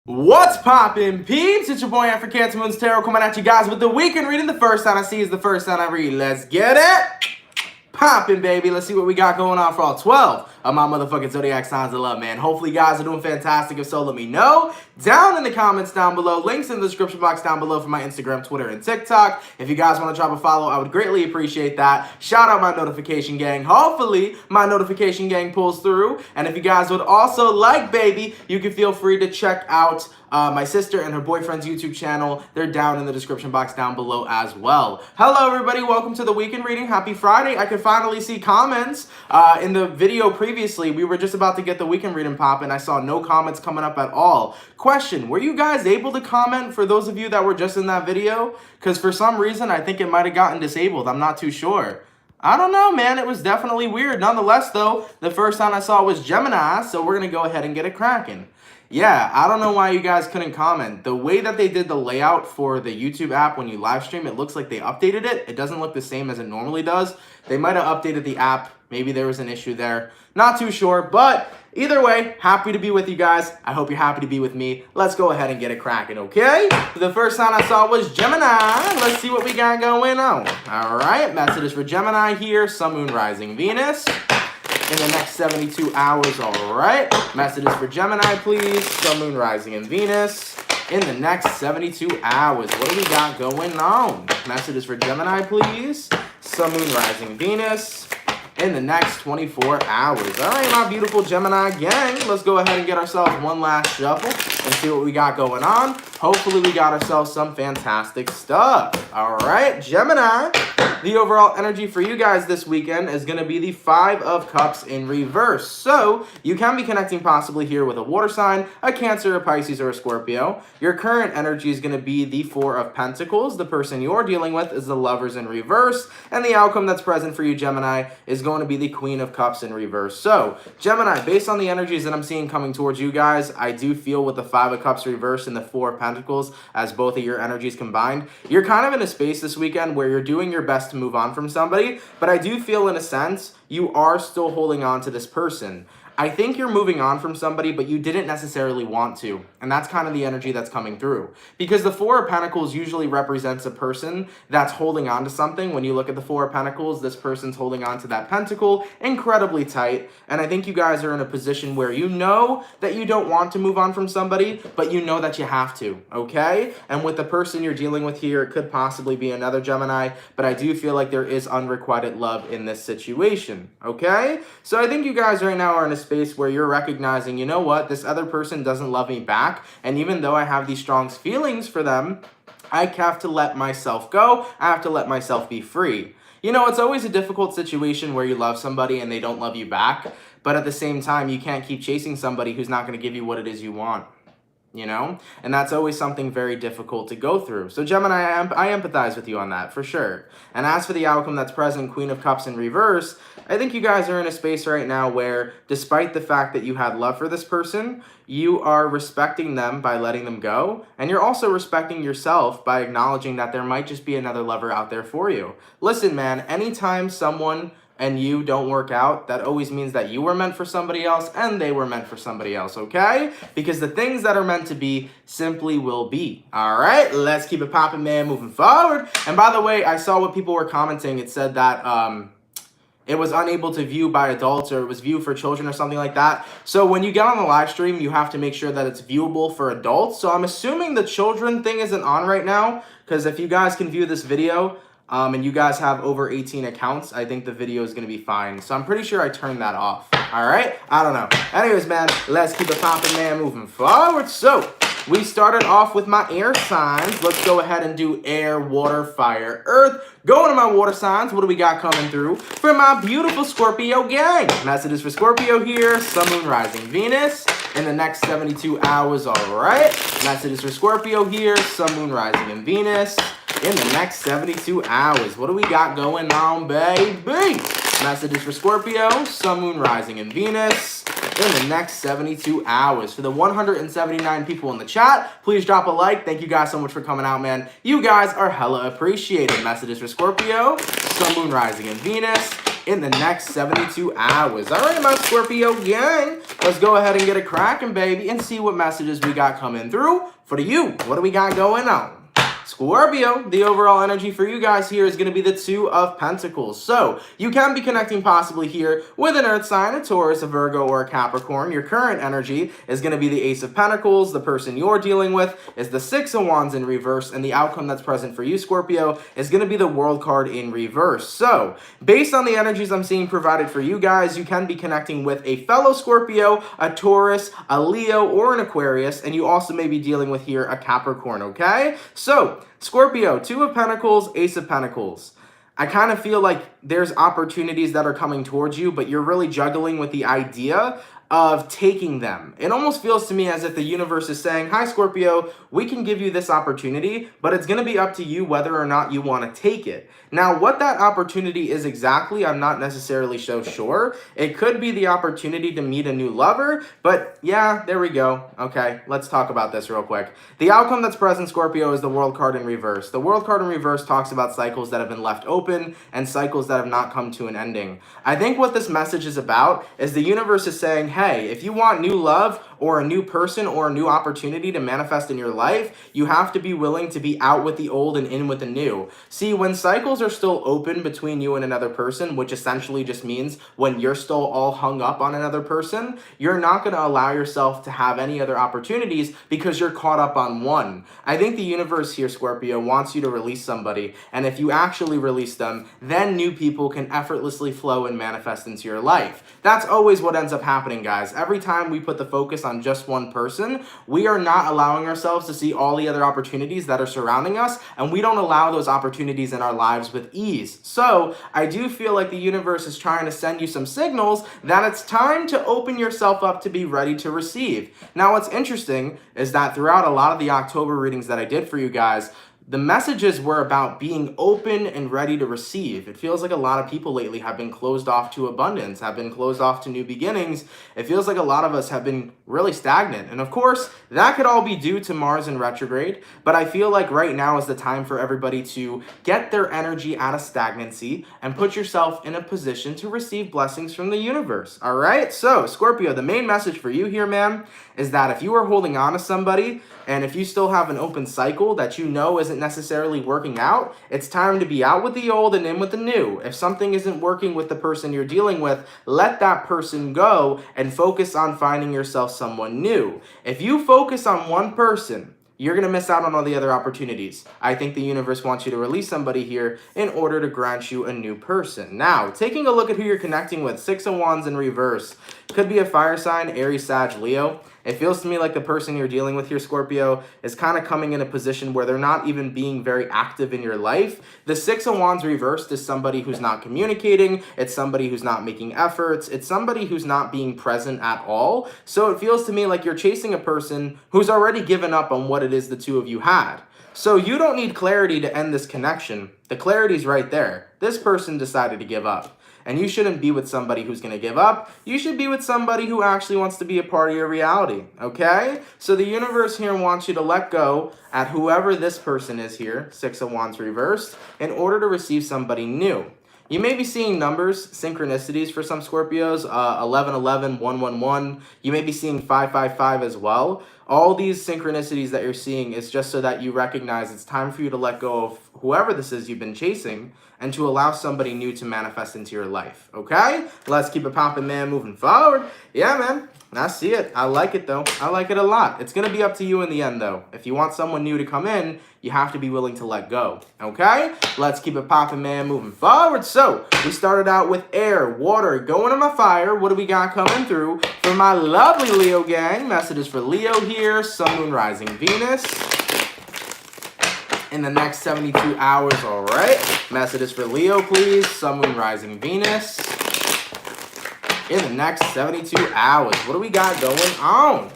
What's poppin', peeps? It's your boy for CancerMoonsTarot coming at you guys with the weekend reading. The first sign I see is the first sign I read. Let's get it poppin', baby. Let's see what we got going on for all 12 of my motherfucking zodiac signs of love, man. Hopefully you guys are doing fantastic. If so, let me know down in the comments down below. Links in the description box down below for my Instagram, Twitter, and TikTok. If you guys want to drop a follow, I would greatly appreciate that. Shout out my notification gang. Hopefully my notification gang pulls through. And if you guys would also like, baby, you can feel free to check out my sister and her boyfriend's YouTube channel. They're down in the description box down below as well. Hello, everybody. Welcome to the weekend reading. Happy Friday. I could finally see comments. In the video previously, we were just about to get the weekend reading popping. I saw no comments coming up at all. Question, were you guys able to comment for those of you that were just in that video? Because for some reason, I think it might have gotten disabled. I'm not too sure. I don't know, man. It was definitely weird. Nonetheless, though, the first time I saw was Gemini, so we're going to go ahead and get it cracking. Yeah, I don't know why you guys couldn't comment. The way that they did the layout for the YouTube app when you live stream, it looks like they updated it. It doesn't look the same as it normally does. They might have updated the app. Maybe there was an issue there. Not too sure, but either way, happy to be with you guys. I hope you're happy to be with me. Let's go ahead and get it cracking, okay? The first sign I saw was Gemini. Let's see what we got going on. All right, messages for Gemini here. Sun, Moon, Rising, Venus. In the next 72 hours, all right. Messages for Gemini, please. Sun, Moon, Rising, and Venus. In the next 72 hours, what do we got going on? Messages for Gemini, please. Sun, Moon, Rising, Venus. In the next 24 hours. All right, my beautiful Gemini gang. Let's go ahead and get ourselves one last shuffle and see what we got going on. Hopefully, we got ourselves some fantastic stuff. All right, Gemini. The overall energy for you guys this weekend is going to be the Five of Cups in reverse. So, you can be connecting possibly here with a water sign, a Cancer, a Pisces, or a Scorpio. Your current energy is going to be the Four of Pentacles. The person you're dealing with is the Lovers in reverse. And the outcome that's present for you, Gemini, is going to be the Queen of Cups in reverse. So, Gemini, based on the energies that I'm seeing coming towards you guys, I do feel with the Five of Cups reverse and the Four of Pentacles as both of your energies combined, you're kind of in a space this weekend where you're doing your best to move on from somebody, but I do feel in a sense you are still holding on to this person. I think you're moving on from somebody, but you didn't necessarily want to. And that's kind of the energy that's coming through. Because the Four of Pentacles usually represents a person that's holding on to something. When you look at the Four of Pentacles, this person's holding on to that pentacle incredibly tight. And I think you guys are in a position where you know that you don't want to move on from somebody, but you know that you have to, okay? And with the person you're dealing with here, it could possibly be another Gemini, but I do feel like there is unrequited love in this situation, okay? So I think you guys right now are in a space where you're recognizing, you know what, this other person doesn't love me back, and even though I have these strong feelings for them, I have to let myself go. I have to let myself be free. You know, it's always a difficult situation where you love somebody and they don't love you back, but at the same time, you can't keep chasing somebody who's not going to give you what it is you want. You know, and that's always something very difficult to go through. So Gemini, I empathize with you on that for sure. And as for the outcome that's present, Queen of Cups in reverse, I think you guys are in a space right now where despite the fact that you had love for this person, you are respecting them by letting them go. And you're also respecting yourself by acknowledging that there might just be another lover out there for you. Listen, man, anytime someone and you don't work out, that always means that you were meant for somebody else and they were meant for somebody else, okay? Because the things that are meant to be simply will be. All right, let's keep it popping, man, moving forward. And by the way, I saw what people were commenting. It said that it was unable to view by adults, or it was view for children or something like that. So when you get on the live stream, you have to make sure that it's viewable for adults. So I'm assuming the children thing isn't on right now, because if you guys can view this video, and you guys have over 18 accounts, I think the video is going to be fine. So I'm pretty sure I turned that off. All right? I don't know. Anyways, man, let's keep it popping, man, moving forward. So we started off with my air signs. Let's go ahead and do air, water, fire, earth. Going to my water signs. What do we got coming through for my beautiful Scorpio gang? Messages for Scorpio here. Sun, Moon, Rising, Venus. In the next 72 hours, all right. Messages for Scorpio here. Sun, Moon, Rising, and Venus. In the next 72 hours. What do we got going on, baby? Messages for Scorpio, Sun, Moon, Rising, and Venus in the next 72 hours. For the 179 people in the chat, please drop a like. Thank you guys so much for coming out, man. You guys are hella appreciated. Messages for Scorpio, Sun, Moon, Rising, and Venus in the next 72 hours. All right, my Scorpio gang, let's go ahead and get it cracking, baby, and see what messages we got coming through for you. What do we got going on? Scorpio, the overall energy for you guys here is going to be the Two of Pentacles. So, you can be connecting possibly here with an Earth sign, a Taurus, a Virgo, or a Capricorn. Your current energy is going to be the Ace of Pentacles. The person you're dealing with is the Six of Wands in reverse, and the outcome that's present for you, Scorpio, is going to be the World card in reverse. So, based on the energies I'm seeing provided for you guys, you can be connecting with a fellow Scorpio, a Taurus, a Leo, or an Aquarius, and you also may be dealing with here a Capricorn, okay? So, Scorpio, Two of Pentacles, Ace of Pentacles. I kind of feel like there's opportunities that are coming towards you, but you're really juggling with the idea of taking them. It almost feels to me as if the universe is saying, hi, Scorpio, we can give you this opportunity, but it's going to be up to you whether or not you want to take it. Now, what that opportunity is exactly, I'm not necessarily so sure. It could be the opportunity to meet a new lover, but yeah, there we go. Okay, let's talk about this real quick. The outcome that's present, Scorpio, is the World card in reverse. The World card in reverse talks about cycles that have been left open and cycles that have not come to an ending. I think what this message is about is the universe is saying, hey, if you want new love or a new person or a new opportunity to manifest in your life, you have to be willing to be out with the old and in with the new. See, when cycles are still open between you and another person, which essentially just means when you're still all hung up on another person, you're not going to allow yourself to have any other opportunities because you're caught up on one. I think the universe here, Scorpio, wants you to release somebody, and if you actually release them, then new people can effortlessly flow and manifest into your life. That's always what ends up happening, guys. Every time we put the focus on just one person, we are not allowing ourselves to see all the other opportunities that are surrounding us, and we don't allow those opportunities in our lives with ease. So I do feel like the universe is trying to send you some signals that it's time to open yourself up to be ready to receive. Now, what's interesting is that throughout a lot of the October readings that I did for you guys, the messages were about being open and ready to receive. It feels like a lot of people lately have been closed off to abundance, have been closed off to new beginnings. It feels like a lot of us have been really stagnant. And of course, that could all be due to Mars in retrograde, but I feel like right now is the time for everybody to get their energy out of stagnancy and put yourself in a position to receive blessings from the universe. All right? So, Scorpio, the main message for you here, man, is that if you are holding on to somebody and if you still have an open cycle that you know isn't necessarily working out, it's time to be out with the old and in with the new. If something isn't working with the person you're dealing with, let that person go and focus on finding yourself someone new. If you focus on one person, you're going to miss out on all the other opportunities. I think the universe wants you to release somebody here in order to grant you a new person. Now, taking a look at who you're connecting with, Six of Wands in reverse. Could be a fire sign, Aries, Sag, Leo. It feels to me like the person you're dealing with here, Scorpio, is kind of coming in a position where they're not even being very active in your life. The Six of Wands reversed is somebody who's not communicating. It's somebody who's not making efforts. It's somebody who's not being present at all. So it feels to me like you're chasing a person who's already given up on what it is the two of you had. So you don't need clarity to end this connection. The clarity's right there. This person decided to give up. And you shouldn't be with somebody who's going to give up. You should be with somebody who actually wants to be a part of your reality, okay? So the universe here wants you to let go at whoever this person is here, Six of Wands reversed, in order to receive somebody new. You may be seeing numbers, synchronicities for some Scorpios, 1111, 111. You may be seeing 555 as well. All these synchronicities that you're seeing is just so that you recognize it's time for you to let go of whoever this is you've been chasing and to allow somebody new to manifest into your life, okay? Let's keep it popping, man, moving forward. Yeah, man, I see it. I like it, though. I like it a lot. It's going to be up to you in the end, though. If you want someone new to come in, you have to be willing to let go, okay? Let's keep it popping, man, moving forward. So, we started out with air, water, going to my fire. What do we got coming through for my lovely Leo gang? Messages for Leo here, Sun, Moon, Rising, Venus. In the next 72 hours, all right? Messages for Leo, please. Sun, Moon, Rising, Venus. In the next 72 hours, what do we got going on?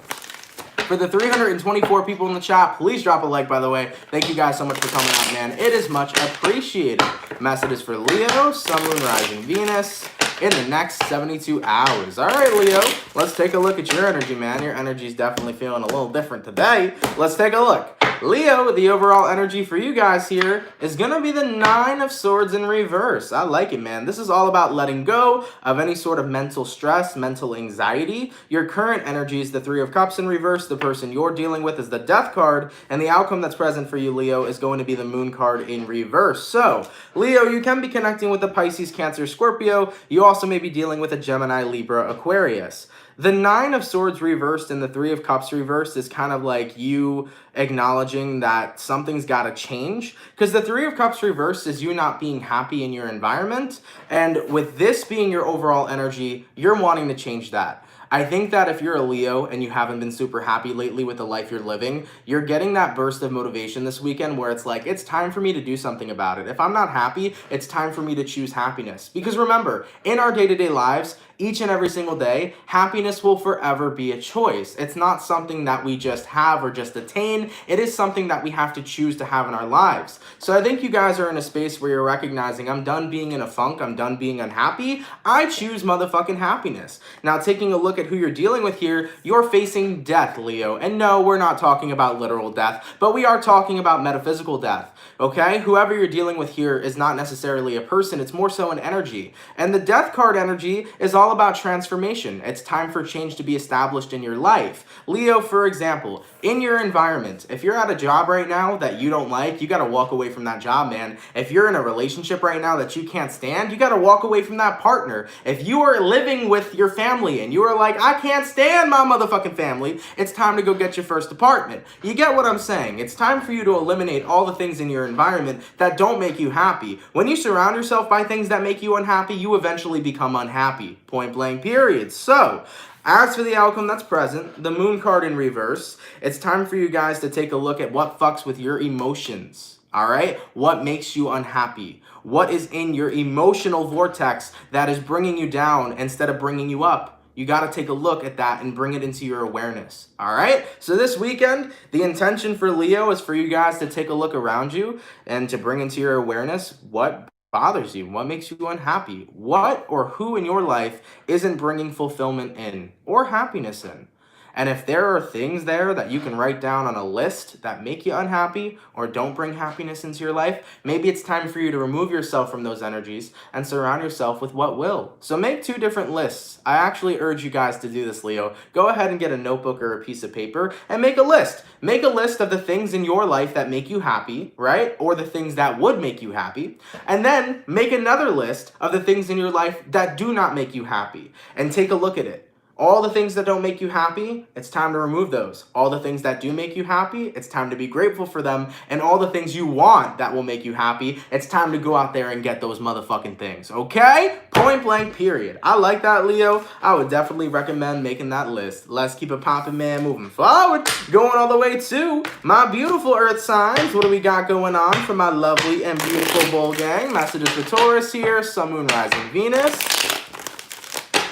For the 324 people in the chat, please drop a like, by the way. Thank you guys so much for coming out, man. It is much appreciated. Messages for Leo, Sun, Moon, Rising, Venus. In the next 72 hours. All right, Leo, let's take a look at your energy, man. Your energy is definitely feeling a little different today. Let's take a look. Leo, the overall energy for you guys here is going to be the Nine of Swords in reverse. I like it, man. This is all about letting go of any sort of mental stress, mental anxiety. Your current energy is the Three of Cups in reverse. The person you're dealing with is the Death card. And the outcome that's present for you, Leo, is going to be the Moon card in reverse. So, Leo, you can be connecting with the Pisces, Cancer, Scorpio. You also may be dealing with a Gemini, Libra, Aquarius. The Nine of Swords reversed and the Three of Cups reversed is kind of like you acknowledging that something's got to change. Because the Three of Cups reversed is you not being happy in your environment. And with this being your overall energy, you're wanting to change that. I think that if you're a Leo and you haven't been super happy lately with the life you're living, you're getting that burst of motivation this weekend where it's like, it's time for me to do something about it. If I'm not happy, it's time for me to choose happiness. Because remember, in our day-to-day lives, each and every single day, happiness will forever be a choice. It's not something that we just have or just attain. It is something that we have to choose to have in our lives. So I think you guys are in a space where you're recognizing, I'm done being in a funk, I'm done being unhappy. I choose motherfucking happiness. Now, taking a look at who you're dealing with here, you're facing death, Leo. And no, we're not talking about literal death, but we are talking about metaphysical death. Okay? Whoever you're dealing with here is not necessarily a person, it's more so an energy. And the Death card energy is all about transformation. It's time for change to be established in your life. Leo, for example, in your environment, if you're at a job right now that you don't like, you gotta walk away from that job, man. If you're in a relationship right now that you can't stand, you gotta walk away from that partner. If you are living with your family and you are like, I can't stand my motherfucking family, it's time to go get your first apartment. You get what I'm saying? It's time for you to eliminate all the things in your environment that don't make you happy. When you surround yourself by things that make you unhappy, you eventually become unhappy. Point blank, period. So, as for the outcome that's present, the Moon card in reverse, it's time for you guys to take a look at what fucks with your emotions. All right? What makes you unhappy? What is in your emotional vortex that is bringing you down instead of bringing you up? You got to take a look at that and bring it into your awareness. All right? So this weekend, the intention for Leo is for you guys to take a look around you and to bring into your awareness what bothers you, what makes you unhappy, what or who in your life isn't bringing fulfillment in or happiness in. And if there are things there that you can write down on a list that make you unhappy or don't bring happiness into your life, maybe it's time for you to remove yourself from those energies and surround yourself with what will. So make 2 different lists. I actually urge you guys to do this, Leo. Go ahead and get a notebook or a piece of paper and make a list. Make a list of the things in your life that make you happy, right? Or the things that would make you happy. And then make another list of the things in your life that do not make you happy. And take a look at it. All the things that don't make you happy, it's time to remove those. All the things that do make you happy, it's time to be grateful for them. And all the things you want that will make you happy, it's time to go out there and get those motherfucking things. Okay? Point blank, period. I like that, Leo. I would definitely recommend making that list. Let's keep it popping, man, moving forward. Going all the way to my beautiful earth signs. What do we got going on for my lovely and beautiful bull gang? Messages for Taurus here. Sun, Moon, Rising, Venus.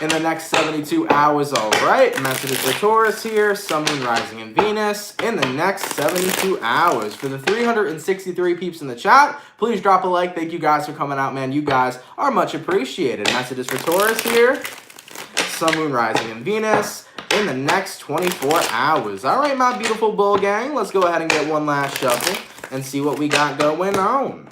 In the next 72 hours, all right. Messages for Taurus here, Sun, Moon, Rising, and Venus. In the next 72 hours. For the 363 peeps in the chat, please drop a like. Thank you guys for coming out, man. You guys are much appreciated. Messages for Taurus here, Sun, Moon, Rising, and Venus. In the next 24 hours. All right, my beautiful bull gang. Let's go ahead and get one last shuffle and see what we got going on.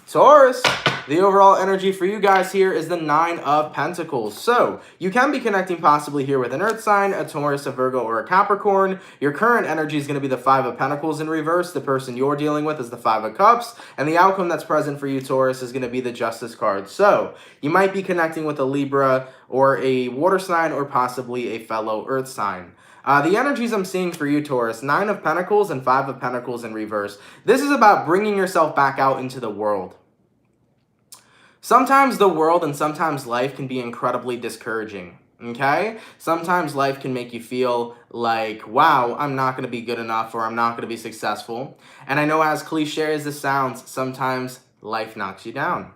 Taurus. The overall energy for you guys here is the Nine of Pentacles. So, you can be connecting possibly here with an Earth sign, a Taurus, a Virgo, or a Capricorn. Your current energy is going to be the Five of Pentacles in reverse. The person you're dealing with is the Five of Cups. And the outcome that's present for you, Taurus, is going to be the Justice card. So, you might be connecting with a Libra or a water sign or possibly a fellow Earth sign. The energies I'm seeing for you, Taurus, 9 of Pentacles and 5 of Pentacles in reverse. This is about bringing yourself back out into the world. Sometimes the world and sometimes life can be incredibly discouraging, okay? Sometimes life can make you feel like, wow, I'm not going to be good enough or I'm not going to be successful. And I know as cliche as this sounds, sometimes life knocks you down.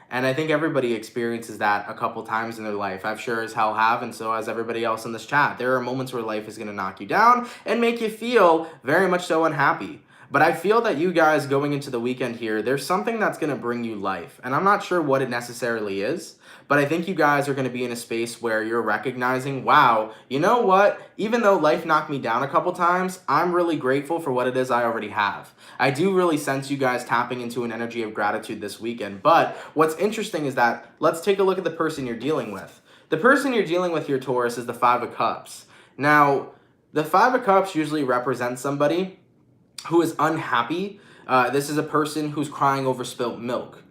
And I think everybody experiences that a couple times in their life. I've sure as hell have, and so has everybody else in this chat. There are moments where life is going to knock you down and make you feel very much so unhappy. But I feel that you guys going into the weekend here, there's something that's going to bring you life. And I'm not sure what it necessarily is, but I think you guys are going to be in a space where you're recognizing, wow, you know what? Even though life knocked me down a couple times, I'm really grateful for what it is I already have. I do really sense you guys tapping into an energy of gratitude this weekend. But what's interesting is that let's take a look at the person you're dealing with. The person you're dealing with here, Taurus, is the Five of Cups. Now, the Five of Cups usually represents somebody who is unhappy. This is a person who's crying over spilt milk.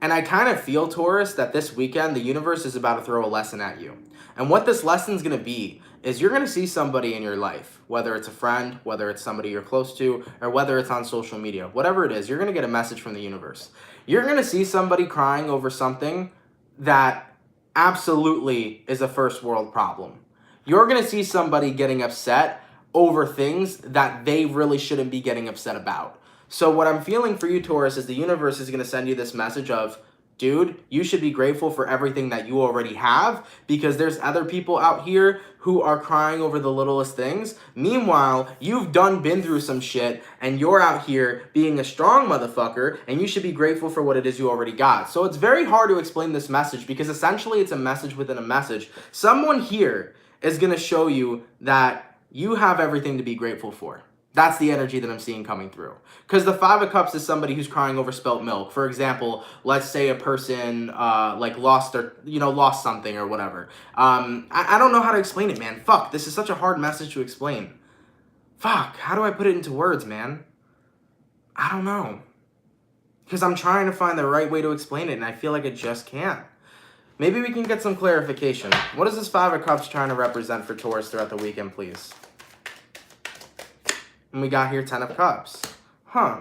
And I kind of feel, Taurus, that this weekend the universe is about to throw a lesson at you. And what this lesson is going to be is you're going to see somebody in your life, whether it's a friend, whether it's somebody you're close to, or whether it's on social media, whatever it is, you're going to get a message from the universe. You're going to see somebody crying over something that absolutely is a first world problem. You're going to see somebody getting upset over things that they really shouldn't be getting upset about. So what I'm feeling for you, Taurus, is the universe is going to send you this message of, dude, you should be grateful for everything that you already have, because there's other people out here who are crying over the littlest things. Meanwhile, you've been through some shit, and you're out here being a strong motherfucker, and you should be grateful for what it is you already got. So it's very hard to explain this message, because essentially it's a message within a message. Someone here is going to show you that you have everything to be grateful for. That's the energy that I'm seeing coming through. Because the Five of Cups is somebody who's crying over spilt milk. For example, let's say a person lost something or whatever. I don't know how to explain it, man. Fuck, this is such a hard message to explain. Fuck, how do I put it into words, man? I don't know. Because I'm trying to find the right way to explain it, and I feel like I just can't. Maybe we can get some clarification. What is this Five of Cups trying to represent for Taurus throughout the weekend, please? And we got here 10 of Cups. Huh.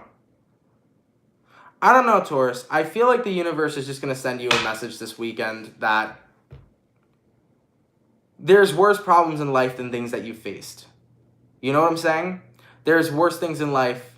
I don't know, Taurus. I feel like the universe is just going to send you a message this weekend that there's worse problems in life than things that you faced. You know what I'm saying? There's worse things in life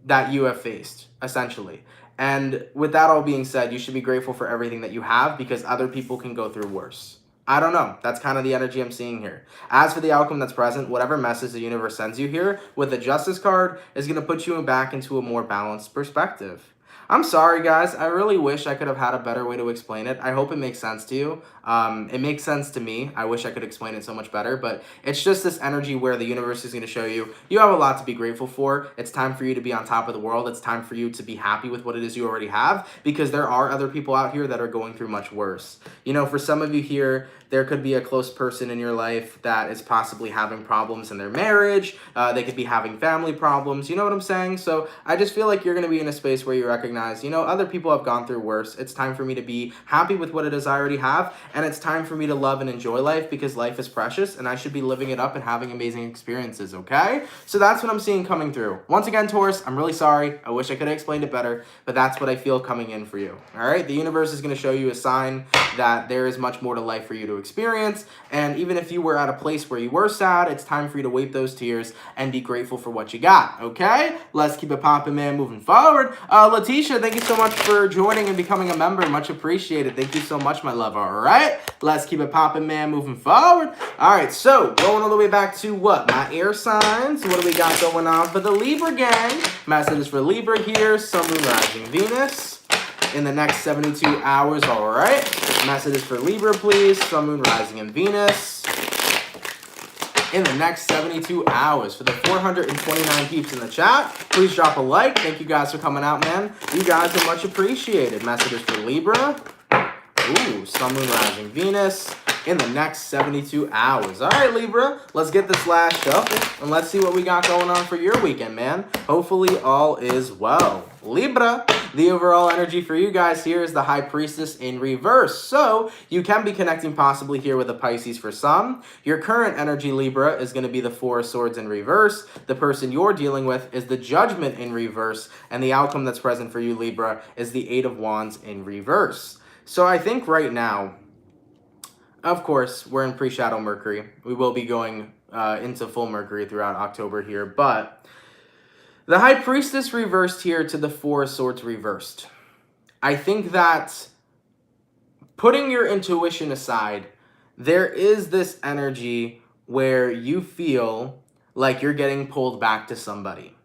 that you have faced, essentially. And with that all being said, you should be grateful for everything that you have, because other people can go through worse. I don't know. That's kind of the energy I'm seeing here. As for the outcome that's present, whatever message the universe sends you here with the Justice card is going to put you back into a more balanced perspective. I'm sorry, guys. I really wish I could have had a better way to explain it. I hope it makes sense to you. It makes sense to me. I wish I could explain it so much better, but it's just this energy where the universe is going to show you have a lot to be grateful for. It's time for you to be on top of the world. It's time for you to be happy with what it is you already have, because there are other people out here that are going through much worse. You know, for some of you here, there could be a close person in your life that is possibly having problems in their marriage. They could be having family problems. You know what I'm saying? So I just feel like you're going to be in a space where you recognize, other people have gone through worse. It's time for me to be happy with what it is I already have. And it's time for me to love and enjoy life, because life is precious and I should be living it up and having amazing experiences, okay? So that's what I'm seeing coming through. Once again, Taurus, I'm really sorry. I wish I could have explained it better, but that's what I feel coming in for you, all right? The universe is going to show you a sign that there is much more to life for you to experience. And even if you were at a place where you were sad, it's time for you to wipe those tears and be grateful for what you got, okay? Let's keep it popping, man, moving forward. Letitia, thank you so much for joining and becoming a member. Much appreciated. Thank you so much, my love, all right? Let's keep it popping, man, moving forward. All right, so going all the way back to what? My air signs. What do we got going on for the Libra gang? Messages for Libra here. Sun, Moon, Rising, Venus in the next 72 hours, all right? Messages for Libra, please. Sun, Moon, Rising, and Venus in the next 72 hours. For the 429 peeps in the chat, please drop a like. Thank you guys for coming out, man. You guys are much appreciated. Messages for Libra. Ooh, Sun, Moon, Rising, Venus in the next 72 hours. All right, Libra, let's get this last shuffle and let's see what we got going on for your weekend, man. Hopefully all is well. Libra, the overall energy for you guys here is the High Priestess in reverse. So you can be connecting possibly here with a Pisces for some. Your current energy, Libra, is going to be the Four of Swords in reverse. The person you're dealing with is the Judgment in reverse. And the outcome that's present for you, Libra, is the Eight of Wands in reverse. So I think right now, of course, we're in pre-shadow Mercury. We will be going into full Mercury throughout October here, but the High Priestess reversed here to the Four of Swords reversed. I think that putting your intuition aside, there is this energy where you feel like you're getting pulled back to somebody.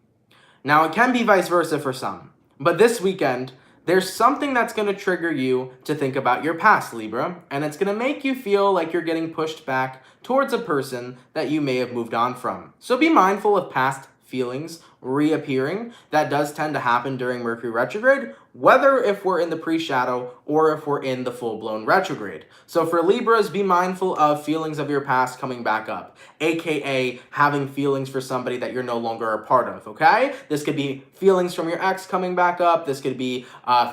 Now, it can be vice versa for some, but this weekend, there's something that's going to trigger you to think about your past, Libra, and it's going to make you feel like you're getting pushed back towards a person that you may have moved on from. So be mindful of past feelings reappearing. That does tend to happen during Mercury retrograde, whether if we're in the pre-shadow or if we're in the full-blown retrograde. So for Libras, be mindful of feelings of your past coming back up, aka having feelings for somebody that you're no longer a part of, okay? This could be feelings from your ex coming back up. This could be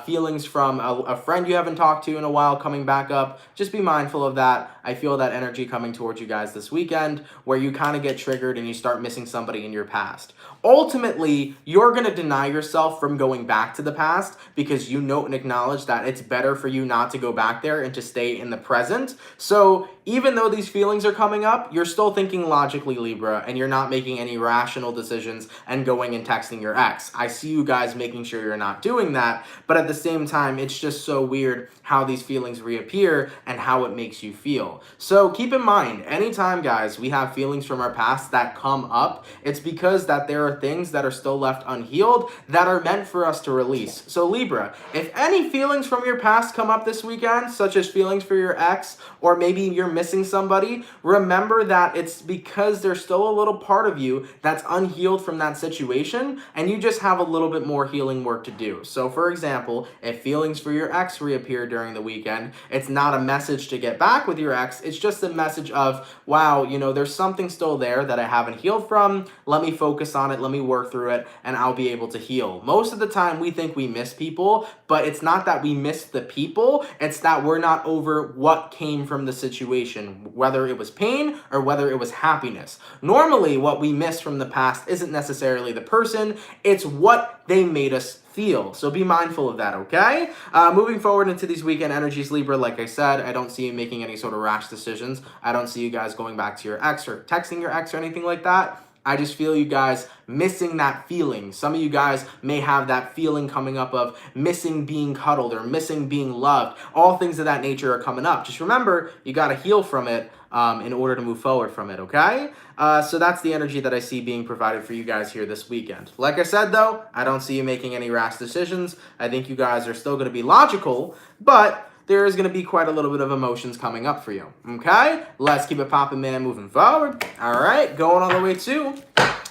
feelings from a friend you haven't talked to in a while coming back up. Just be mindful of that. I feel that energy coming towards you guys this weekend where you kind of get triggered and you start missing somebody in your past. Ultimately, you're going to deny yourself from going back to the past because you know and acknowledge that it's better for you not to go back there and to stay in the present. So even though these feelings are coming up, you're still thinking logically, Libra, and you're not making any rational decisions and going and texting your ex. I see you guys making sure you're not doing that, but at the same time, it's just so weird how these feelings reappear and how it makes you feel. So keep in mind, anytime, guys, we have feelings from our past that come up, it's because that there are things that are still left unhealed that are meant for us to release. So Libra, if any feelings from your past come up this weekend, such as feelings for your ex, or maybe you're missing somebody, remember that it's because there's still a little part of you that's unhealed from that situation, and you just have a little bit more healing work to do. So for example, if feelings for your ex reappear during the weekend, it's not a message to get back with your ex, it's just a message of, wow, you know, there's something still there that I haven't healed from, let me focus on it, let me work through it, and I'll be able to heal. Most of the time we think we miss people, but it's not that we miss the people, it's that we're not over what came from the situation, whether it was pain or whether it was happiness. Normally, what we miss from the past isn't necessarily the person, it's what they made us feel. So be mindful of that, okay? Moving forward into these weekend energies, Libra, like I said, I don't see you making any sort of rash decisions. I don't see you guys going back to your ex or texting your ex or anything like that. I just feel you guys missing that feeling. Some of you guys may have that feeling coming up of missing being cuddled or missing being loved. All things of that nature are coming up. Just remember, you got to heal from it in order to move forward from it, okay? So that's the energy that I see being provided for you guys here this weekend. Like I said, though, I don't see you making any rash decisions. I think you guys are still going to be logical, but there is going to be quite a little bit of emotions coming up for you, okay? Let's keep it popping, man, moving forward. All right, going all the way to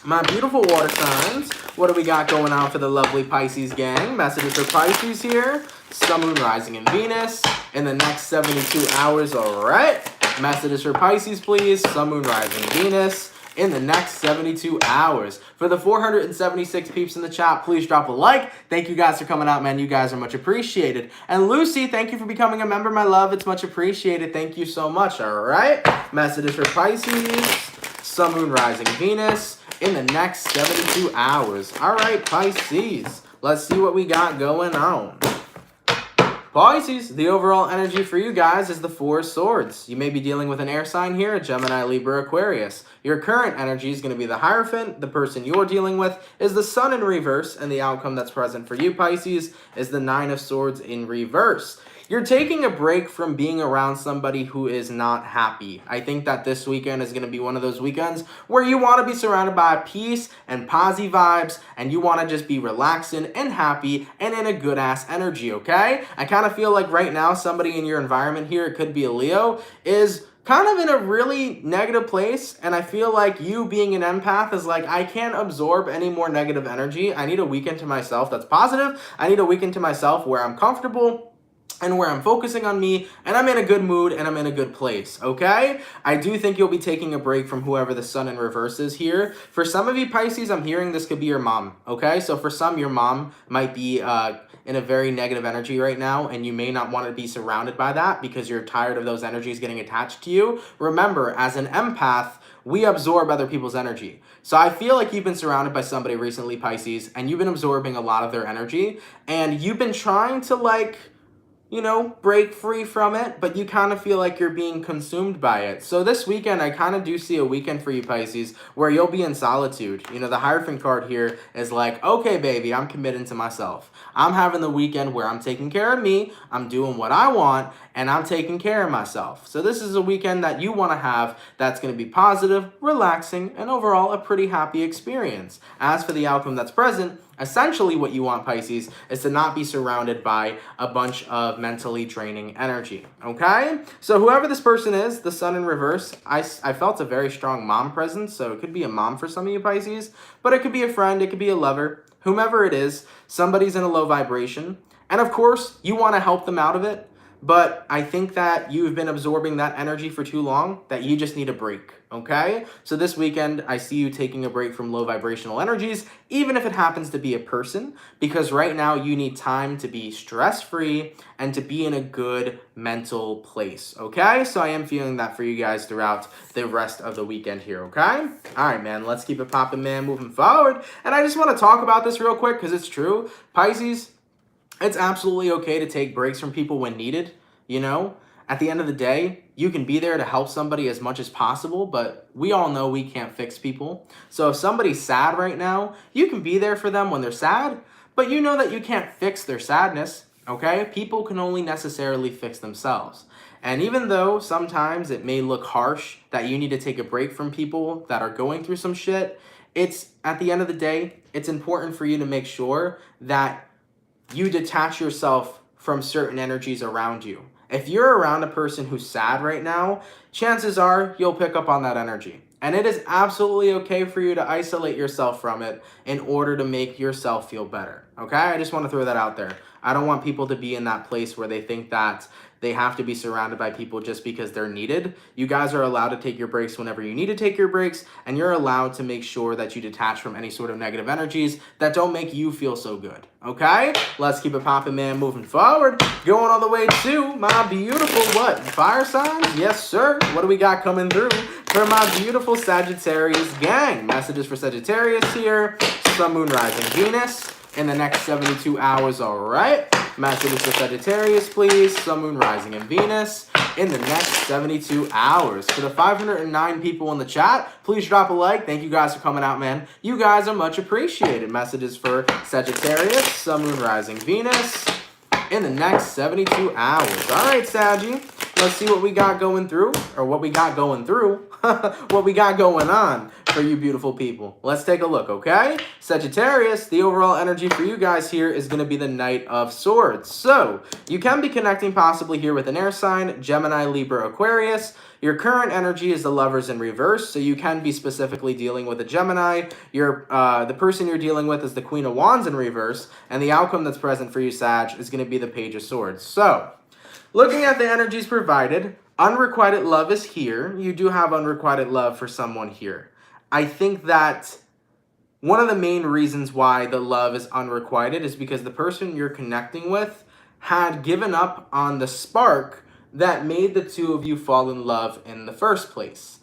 my beautiful water signs. What do we got going on for the lovely Pisces gang? Messages for Pisces here. Sun, Moon, Rising, and Venus in the next 72 hours, all right? Messages for Pisces, please. Sun, Moon, Rising, Venus in the next 72 hours. For the 476 peeps in the chat, please drop a like. Thank you guys for coming out, man. You guys are much appreciated. And Lucy, thank you for becoming a member, my love. It's much appreciated. Thank you so much, all right? Messages for Pisces, Sun, Moon, Rising, Venus in the next 72 hours. All right, Pisces, let's see what we got going on. Pisces, the overall energy for you guys is the Four of Swords. You may be dealing with an air sign here, Gemini, Libra, Aquarius. Your current energy is going to be the Hierophant. The person you're dealing with is the Sun in reverse, and the outcome that's present for you, Pisces, is the Nine of Swords in reverse. You're taking a break from being around somebody who is not happy. I think that this weekend is going to be one of those weekends where you want to be surrounded by peace and positive vibes, and you want to just be relaxing and happy and in a good-ass energy, okay? I kind of feel like right now somebody in your environment here, it could be a Leo, is kind of in a really negative place, and I feel like you being an empath is like, I can't absorb any more negative energy. I need a weekend to myself that's positive. I need a weekend to myself where I'm comfortable and where I'm focusing on me, and I'm in a good mood, and I'm in a good place, okay? I do think you'll be taking a break from whoever the Sun in reverse is here. For some of you, Pisces, I'm hearing this could be your mom, okay? So for some, your mom might be in a very negative energy right now, and you may not want to be surrounded by that because you're tired of those energies getting attached to you. Remember, as an empath, we absorb other people's energy. So I feel like you've been surrounded by somebody recently, Pisces, and you've been absorbing a lot of their energy, and you've been trying to, like, break free from it, but you kind of feel like you're being consumed by it. So this weekend, I kind of do see a weekend for you, Pisces, where you'll be in solitude. The Hierophant card here is like, okay, baby, I'm committing to myself. I'm having the weekend where I'm taking care of me, I'm doing what I want, and I'm taking care of myself. So this is a weekend that you want to have that's going to be positive, relaxing, and overall a pretty happy experience. As for the outcome that's present, essentially what you want, Pisces, is to not be surrounded by a bunch of mentally draining energy, okay? So whoever this person is, the Sun in reverse, I felt a very strong mom presence, so it could be a mom for some of you, Pisces, but it could be a friend, it could be a lover, whomever it is, somebody's in a low vibration, and of course, you want to help them out of it, but I think that you've been absorbing that energy for too long that you just need a break, okay? So this weekend, I see you taking a break from low vibrational energies, even if it happens to be a person, because right now you need time to be stress-free and to be in a good mental place, okay? So I am feeling that for you guys throughout the rest of the weekend here, okay? All right, man, let's keep it popping, man, moving forward. And I just want to talk about this real quick because it's true. Pisces, it's absolutely okay to take breaks from people when needed, At the end of the day, you can be there to help somebody as much as possible, but we all know we can't fix people. So if somebody's sad right now, you can be there for them when they're sad, but you know that you can't fix their sadness, okay? People can only necessarily fix themselves. And even though sometimes it may look harsh that you need to take a break from people that are going through some shit, it's, at the end of the day, it's important for you to make sure that you detach yourself from certain energies around you. If you're around a person who's sad right now, chances are you'll pick up on that energy. And it is absolutely okay for you to isolate yourself from it in order to make yourself feel better, okay? I just want to throw that out there. I don't want people to be in that place where they think that they have to be surrounded by people just because they're needed. You guys are allowed to take your breaks whenever you need to take your breaks, and you're allowed to make sure that you detach from any sort of negative energies that don't make you feel so good, okay? Let's keep it popping, man, moving forward. Going all the way to my beautiful, fire signs? Yes, sir. What do we got coming through for my beautiful Sagittarius gang? Messages for Sagittarius here. Sun, Moon, Rising, Venus in the next 72 hours, all right? Messages for Sagittarius, please. Sun, Moon, Rising, and Venus in the next 72 hours. For the 509 people in the chat, please drop a like. Thank you guys for coming out, man. You guys are much appreciated. Messages for Sagittarius, Sun, Moon, Rising, Venus in the next 72 hours. All right, Saggy. Let's see what we got going through, or what we got going through, what we got going on for you beautiful people. Let's take a look, okay? Sagittarius, the overall energy for you guys here is going to be the Knight of Swords. So, you can be connecting possibly here with an air sign, Gemini, Libra, Aquarius. Your current energy is the Lovers in reverse, so you can be specifically dealing with a Gemini. The person you're dealing with is the Queen of Wands in reverse, and the outcome that's present for you, Sag, is going to be the Page of Swords. So, looking at the energies provided, unrequited love is here. You do have unrequited love for someone here. I think that one of the main reasons why the love is unrequited is because the person you're connecting with had given up on the spark that made the two of you fall in love in the first place.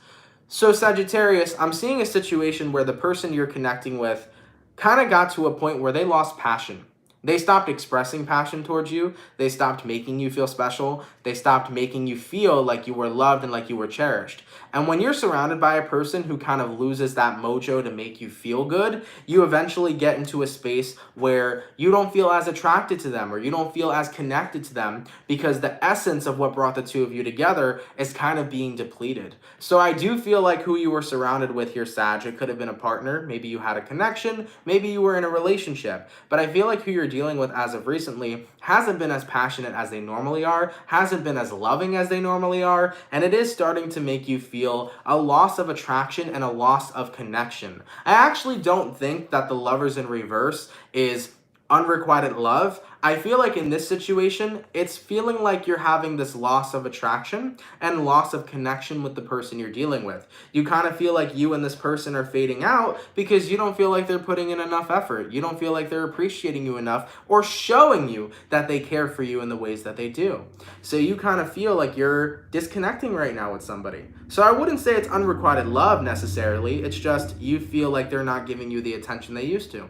So Sagittarius, I'm seeing a situation where the person you're connecting with kind of got to a point where they lost passion. They stopped expressing passion towards you. They stopped making you feel special. They stopped making you feel like you were loved and like you were cherished. And when you're surrounded by a person who kind of loses that mojo to make you feel good, you eventually get into a space where you don't feel as attracted to them or you don't feel as connected to them because the essence of what brought the two of you together is kind of being depleted. So I do feel like who you were surrounded with here, Sag, it could have been a partner. Maybe you had a connection. Maybe you were in a relationship. But I feel like who you're dealing with as of recently hasn't been as passionate as they normally are, hasn't been as loving as they normally are, and it is starting to make you feel a loss of attraction and a loss of connection. I actually don't think that the Lovers in reverse is unrequited love. I feel like in this situation, it's feeling like you're having this loss of attraction and loss of connection with the person you're dealing with. You kind of feel like you and this person are fading out because you don't feel like they're putting in enough effort. You don't feel like they're appreciating you enough or showing you that they care for you in the ways that they do. So you kind of feel like you're disconnecting right now with somebody. So I wouldn't say it's unrequited love necessarily. It's just you feel like they're not giving you the attention they used to.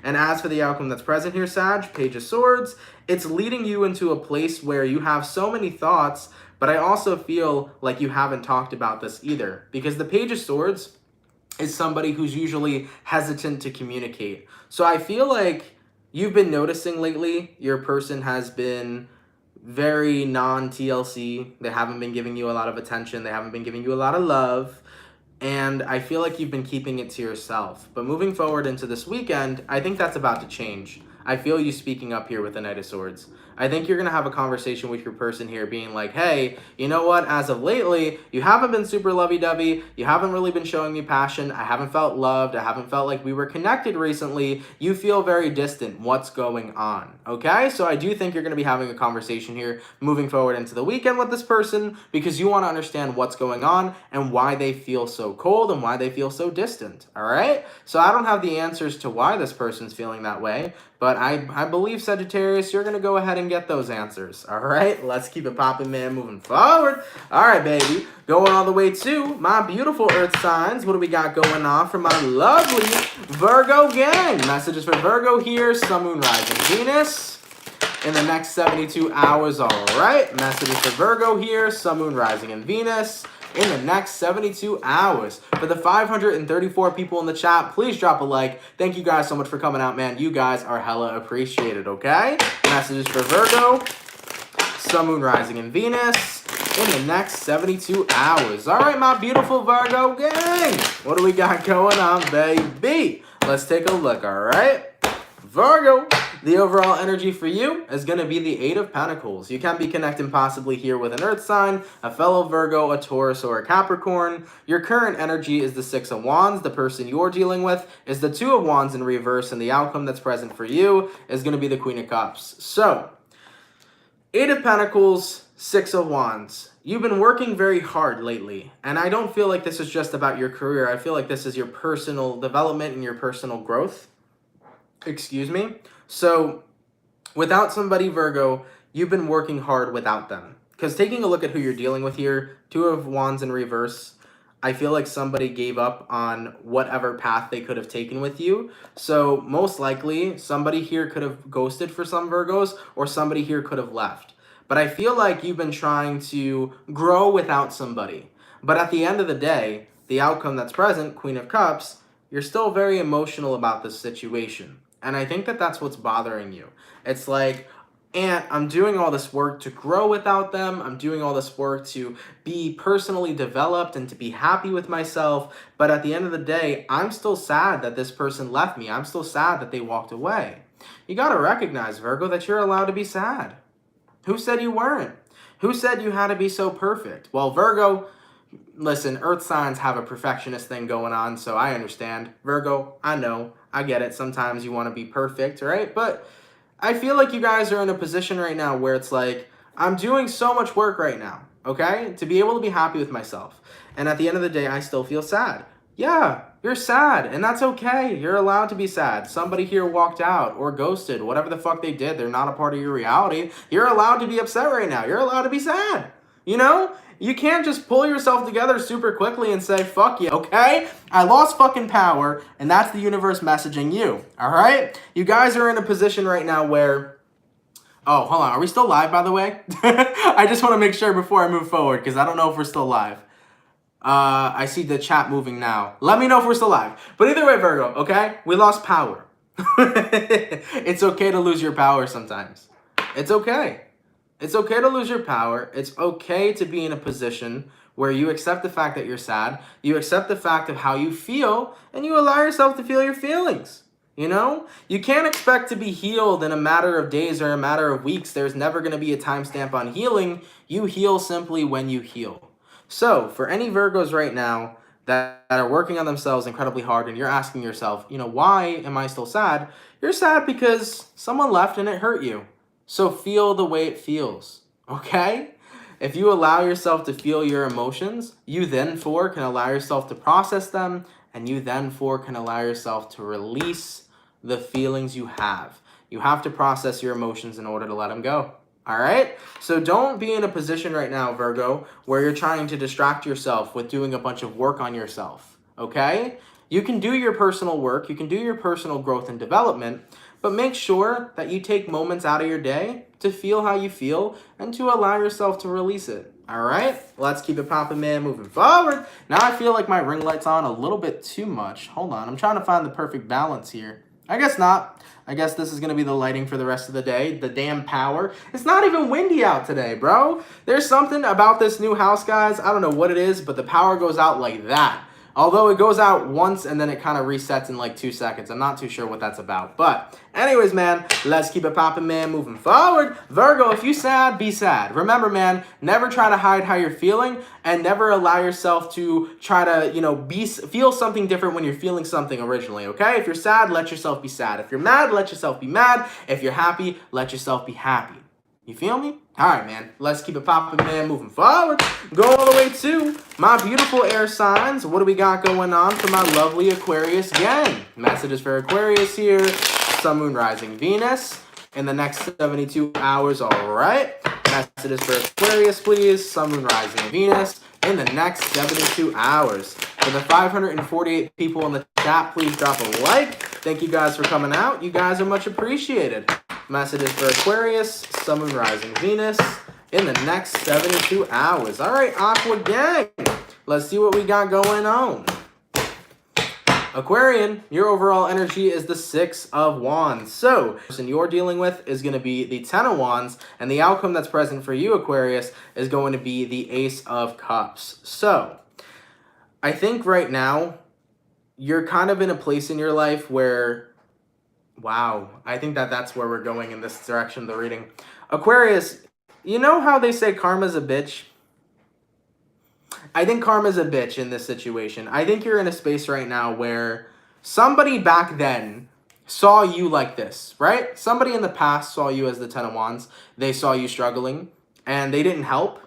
And as for the outcome that's present here, Sag, Page of Swords, it's leading you into a place where you have so many thoughts, but I also feel like you haven't talked about this either. Because the Page of Swords is somebody who's usually hesitant to communicate. So I feel like you've been noticing lately your person has been very non-TLC. They haven't been giving you a lot of attention. They haven't been giving you a lot of love. And I feel like you've been keeping it to yourself. But moving forward into this weekend, I think that's about to change. I feel you speaking up here with the Knight of Swords. I think you're going to have a conversation with your person here being like, hey, you know what? As of lately, you haven't been super lovey-dovey. You haven't really been showing me passion. I haven't felt loved. I haven't felt like we were connected recently. You feel very distant. What's going on? Okay? So I do think you're going to be having a conversation here moving forward into the weekend with this person because you want to understand what's going on and why they feel so cold and why they feel so distant. All right? So I don't have the answers to why this person's feeling that way, but I believe, Sagittarius, you're going to go ahead and get those answers. All right? Let's keep it popping, man, moving forward. All right, baby. Going all the way to my beautiful Earth signs. What do we got going on for my lovely Virgo gang? Messages for Virgo here. Sun, Moon, Rising, Venus in the next 72 hours. All right. Messages for Virgo here. Sun, Moon, Rising, and Venus in the next 72 hours. For the 534 people in the chat, please drop a like. Thank you guys so much for coming out, man. You guys are hella appreciated, okay? Messages for Virgo, Sun, Moon, Rising, and Venus in the next 72 hours. All right, my beautiful Virgo gang. What do we got going on, baby? Let's take a look, all right? Virgo, the overall energy for you is going to be the Eight of Pentacles. You can be connecting possibly here with an Earth sign, a fellow Virgo, a Taurus, or a Capricorn. Your current energy is the Six of Wands. The person you're dealing with is the Two of Wands in reverse, and the outcome that's present for you is going to be the Queen of Cups. So, Eight of Pentacles, Six of Wands. You've been working very hard lately, and I don't feel like this is just about your career. I feel like this is your personal development and your personal growth. Excuse me. So without somebody, Virgo, you've been working hard without them. Because taking a look at who you're dealing with here, Two of Wands in reverse, I feel like somebody gave up on whatever path they could have taken with you. So most likely somebody here could have ghosted for some Virgos, or somebody here could have left. But I feel like you've been trying to grow without somebody. But at the end of the day, the outcome that's present, Queen of Cups, you're still very emotional about this situation. And I think that that's what's bothering you. It's like, and I'm doing all this work to grow without them. I'm doing all this work to be personally developed and to be happy with myself. But at the end of the day, I'm still sad that this person left me. I'm still sad that they walked away. You got to recognize, Virgo, that you're allowed to be sad. Who said you weren't? Who said you had to be so perfect? Well, Virgo, listen, Earth signs have a perfectionist thing going on, so I understand. Virgo, I know. I get it. Sometimes you want to be perfect, right? But I feel like you guys are in a position right now where it's like, I'm doing so much work right now, okay? To be able to be happy with myself. And at the end of the day, I still feel sad. Yeah, you're sad, and that's okay. You're allowed to be sad. Somebody here walked out or ghosted, whatever the fuck they did. They're not a part of your reality. You're allowed to be upset right now. You're allowed to be sad. You know? You can't just pull yourself together super quickly and say, fuck you, okay? I lost fucking power, and that's the universe messaging you, all right? You guys are in a position right now where... Oh, hold on. Are we still live, by the way? I just want to make sure before I move forward, because I don't know if we're still live. I see the chat moving now. Let me know if we're still live. But either way, Virgo, okay? We lost power. It's okay to lose your power sometimes. It's okay. It's okay to lose your power. It's okay to be in a position where you accept the fact that you're sad, you accept the fact of how you feel, and you allow yourself to feel your feelings. You know? You can't expect to be healed in a matter of days or a matter of weeks. There's never going to be a timestamp on healing. You heal simply when you heal. So, for any Virgos right now that are working on themselves incredibly hard and you're asking yourself, you know, why am I still sad? You're sad because someone left and it hurt you. So feel the way it feels, okay? If you allow yourself to feel your emotions, you then can allow yourself to process them, and you then can allow yourself to release the feelings you have. You have to process your emotions in order to let them go, all right? So don't be in a position right now, Virgo, where you're trying to distract yourself with doing a bunch of work on yourself, okay? You can do your personal work, you can do your personal growth and development, but make sure that you take moments out of your day to feel how you feel and to allow yourself to release it. All right, let's keep it poppin', man, moving forward. Now I feel like my ring light's on a little bit too much. Hold on, I'm trying to find the perfect balance here. I guess not. I guess this is going to be the lighting for the rest of the day. The damn power. It's not even windy out today, bro. There's something about this new house, guys. I don't know what it is, but the power goes out like that. Although it goes out once and then it kind of resets in like 2 seconds. I'm not too sure what that's about. But anyways, man, let's keep it poppin', man, moving forward. Virgo, if you sad, be sad. Remember, man, never try to hide how you're feeling and never allow yourself to try to, feel something different when you're feeling something originally, okay? If you're sad, let yourself be sad. If you're mad, let yourself be mad. If you're happy, let yourself be happy. You feel me? All right, man. Let's keep it poppin', man, moving forward. Go all the way to my beautiful air signs. What do we got going on for my lovely Aquarius gang? Messages for Aquarius here. Sun, Moon, Rising, Venus in the next 72 hours, all right? Messages for Aquarius, please. Sun, Moon, Rising, Venus in the next 72 hours. For the 548 people in the chat, please drop a like. Thank you guys for coming out. You guys are much appreciated. Messages for Aquarius, Sun, Moon, Rising, Venus in the next 72 hours. All right, Aqua gang, let's see what we got going on. Aquarian, your overall energy is the 6 of Wands. So, the person you're dealing with is going to be the 10 of Wands, and the outcome that's present for you, Aquarius, is going to be the Ace of Cups. So, I think right now, you're kind of in a place in your life where, wow, I think that's where we're going in this direction of the reading. Aquarius, you know how they say karma's a bitch? I think karma's a bitch in this situation. I think you're in a space right now where somebody back then saw you like this, right? Somebody in the past saw you as the 10 of Wands. They saw you struggling, and they didn't help.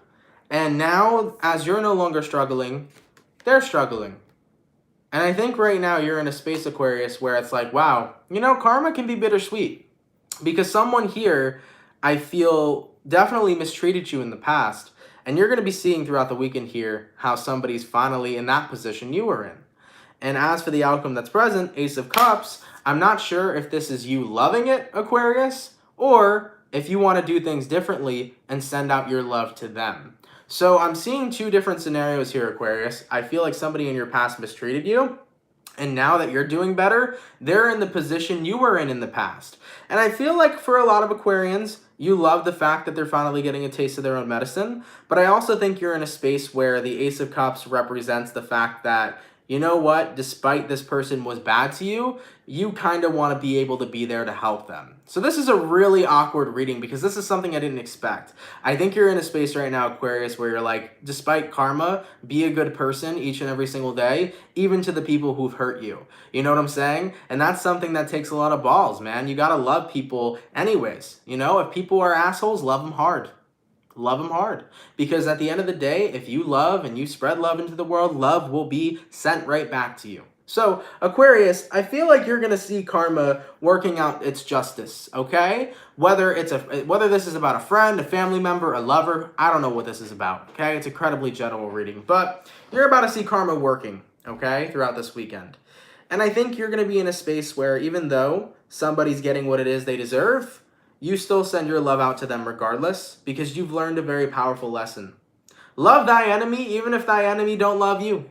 And now, as you're no longer struggling, they're struggling. And I think right now you're in a space, Aquarius, where it's like, wow, karma can be bittersweet. Because someone here, I feel, definitely mistreated you in the past. And you're going to be seeing throughout the weekend here how somebody's finally in that position you were in. And as for the outcome that's present, Ace of Cups, I'm not sure if this is you loving it, Aquarius, or if you want to do things differently and send out your love to them. So I'm seeing 2 different scenarios here, Aquarius. I feel like somebody in your past mistreated you, and now that you're doing better, they're in the position you were in the past. And I feel like for a lot of Aquarians, you love the fact that they're finally getting a taste of their own medicine, but I also think you're in a space where the Ace of Cups represents the fact that, you know what, despite this person was bad to you, you kind of want to be able to be there to help them. So this is a really awkward reading because this is something I didn't expect. I think you're in a space right now, Aquarius, where you're like, despite karma, be a good person each and every single day, even to the people who've hurt you. You know what I'm saying? And that's something that takes a lot of balls, man. You got to love people anyways. If people are assholes, love them hard. Love them hard. Because at the end of the day, if you love and you spread love into the world, love will be sent right back to you. So, Aquarius, I feel like you're going to see karma working out its justice, okay? Whether this is about a friend, a family member, a lover, I don't know what this is about, okay? It's incredibly general reading, but you're about to see karma working, okay, throughout this weekend. And I think you're going to be in a space where even though somebody's getting what it is they deserve, you still send your love out to them regardless because you've learned a very powerful lesson. Love thy enemy even if thy enemy don't love you.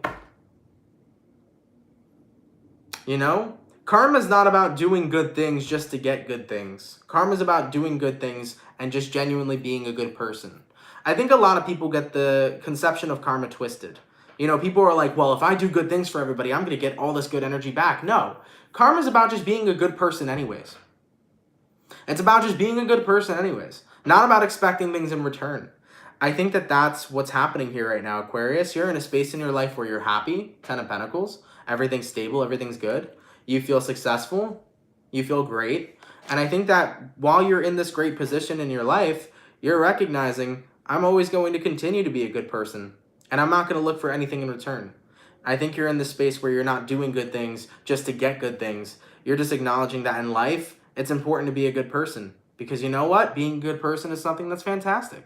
Karma's not about doing good things just to get good things. Karma's about doing good things and just genuinely being a good person. I think a lot of people get the conception of karma twisted. People are like, well, if I do good things for everybody, I'm going to get all this good energy back. No, karma's about just being a good person anyways. It's about just being a good person anyways, not about expecting things in return. I think that's what's happening here right now, Aquarius. You're in a space in your life where you're happy, 10 of Pentacles. Everything's stable, everything's good. You feel successful, you feel great. And I think that while you're in this great position in your life, you're recognizing, I'm always going to continue to be a good person. And I'm not going to look for anything in return. I think you're in this space where you're not doing good things just to get good things. You're just acknowledging that in life, it's important to be a good person. Because you know what? Being a good person is something that's fantastic.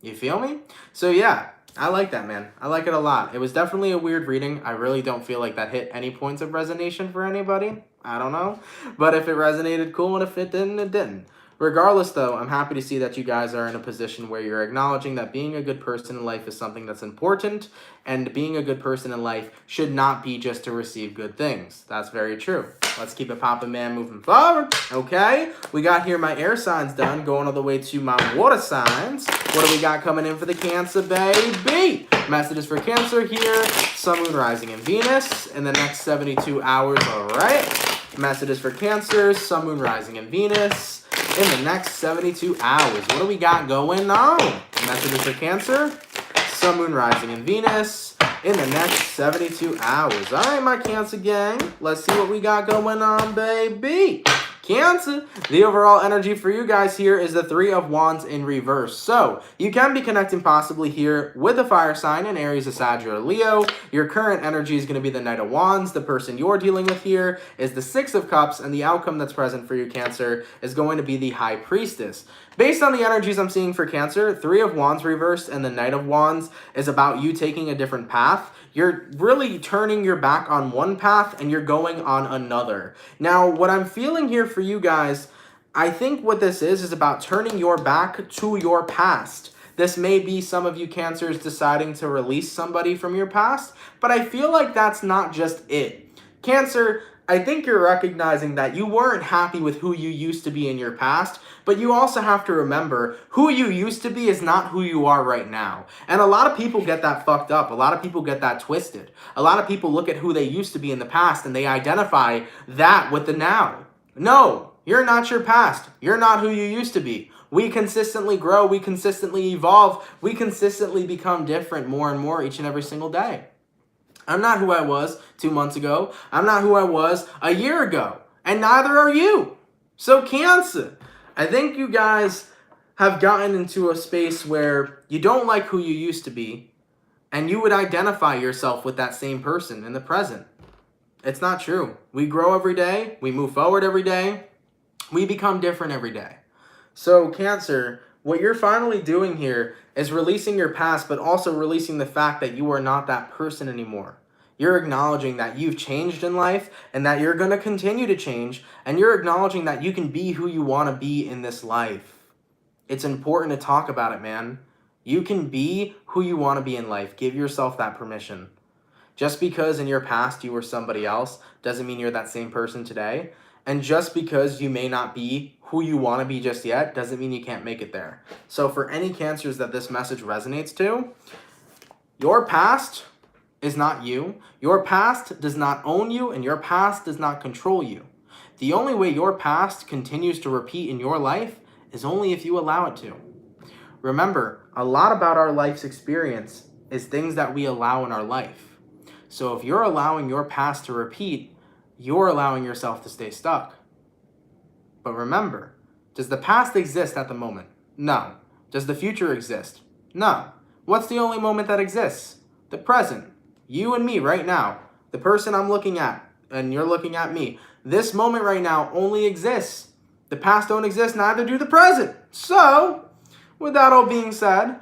You feel me? So yeah, I like that, man. I like it a lot. It was definitely a weird reading. I really don't feel like that hit any points of resonation for anybody. I don't know. But if it resonated, cool. And if it didn't, it didn't. Regardless, though, I'm happy to see that you guys are in a position where you're acknowledging that being a good person in life is something that's important, and being a good person in life should not be just to receive good things. That's very true. Let's keep it poppin', man, moving forward. Okay, we got here my air signs done, going all the way to my water signs. What do we got coming in for the Cancer, baby? Messages for Cancer here. Sun, Moon, Rising, and Venus in the next 72 hours, all right? Messages for Cancer, Sun, Moon, Rising, and Venus in the next 72 hours. What do we got going on? Messages for Cancer, Sun, Moon, Rising, and Venus in the next 72 hours. All right, my Cancer gang. Let's see what we got going on, baby. Cancer, the overall energy for you guys here is the Three of Wands in reverse. So you can be connecting possibly here with a fire sign, an Aries, a Sag, or a Leo. Your current energy is going to be the Knight of Wands. The person you're dealing with here is the Six of Cups, and the outcome that's present for you, Cancer, is going to be the High Priestess. Based on the energies I'm seeing for Cancer, Three of Wands reversed and the Knight of Wands is about you taking a different path. You're really turning your back on one path and you're going on another. Now, what I'm feeling here for you guys, I think what this is about turning your back to your past. This may be some of you Cancers deciding to release somebody from your past, but I feel like that's not just it. Cancer, I think you're recognizing that you weren't happy with who you used to be in your past, but you also have to remember who you used to be is not who you are right now. And a lot of people get that fucked up. A lot of people get that twisted. A lot of people look at who they used to be in the past and they identify that with the now. No, you're not your past. You're not who you used to be. We consistently grow. We consistently evolve. We consistently become different more and more each and every single day. I'm not who I was 2 months ago. I'm not who I was a year ago. And neither are you. So Cancer, I think you guys have gotten into a space where you don't like who you used to be, and you would identify yourself with that same person in the present. It's not true. We grow every day. We move forward every day. We become different every day. So Cancer, what you're finally doing here is releasing your past, but also releasing the fact that you are not that person anymore. You're acknowledging that you've changed in life and that you're going to continue to change, and you're acknowledging that you can be who you want to be in this life. It's important to talk about it, man. You can be who you want to be in life. Give yourself that permission. Just because in your past you were somebody else doesn't mean you're that same person today. And just because you may not be who you want to be just yet doesn't mean you can't make it there. So for any Cancers that this message resonates to, your past is not you. Your past does not own you, and your past does not control you. The only way your past continues to repeat in your life is only if you allow it to. Remember, a lot about our life's experience is things that we allow in our life. So if you're allowing your past to repeat, you're allowing yourself to stay stuck. But remember, does the past exist at the moment? No. Does the future exist? No. What's the only moment that exists? The present. You and me right now. The person I'm looking at, and you're looking at me. This moment right now only exists. The past don't exist, neither do the present. So, with that all being said,